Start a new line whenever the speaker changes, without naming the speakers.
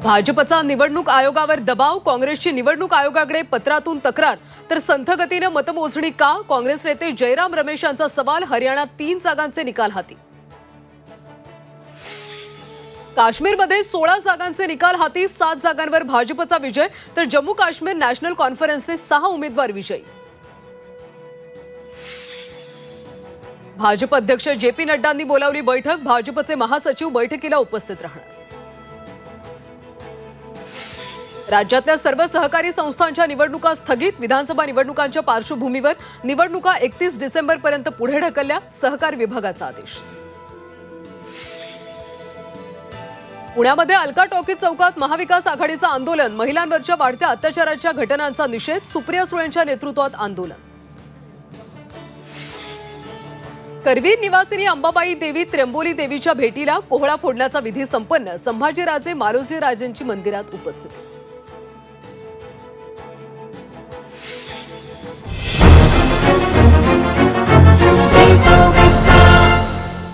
भाजपचा निवडणूक आयोगावर दबाव, काँग्रेसची निवडणूक आयोगाकडे पत्रातून तक्रार, तर संथ गतीने मतमोजणी का? काँग्रेस नेते जयराम रमेश यांचा सवाल. हरियाणात 3 जागांचे निकाल हाती. काश्मीरमध्ये 16 जागांचे निकाल हाती. 7 जागांवर भाजपचा विजय, तर जम्मू काश्मीर नॅशनल कॉन्फरन्सचे 6 उमेदवार विजयी. भाजप अध्यक्ष जे.पी. नड्डांनी बोलावली बैठक. भाजपचे महासचिव बैठकीला उपस्थित राहणार. राज्यातल्या सर्व सहकारी संस्थांच्या निवडणुका स्थगित. विधानसभा निवडणुकांच्या पार्श्वभूमीवर निवडणुका 31 डिसेंबरपर्यंत पुढे ढकलल्या. सहकार विभागाचा आदेश. पुण्यामध्ये अलका टॉकीज चौकात महाविकास आघाडीचं आंदोलन. महिलांवरच्या वाढत्या अत्याचाराच्या घटनांचा निषेध. सुप्रिया सुळेंच्या नेतृत्वात आंदोलन. करवीर निवासिनी अंबाबाई देवी त्र्यंबोली देवीच्या भेटीला. कोहळा फोडण्याचा विधी संपन्न. संभाजीराजे मालोजीराजेंची मंदिरात उपस्थिती.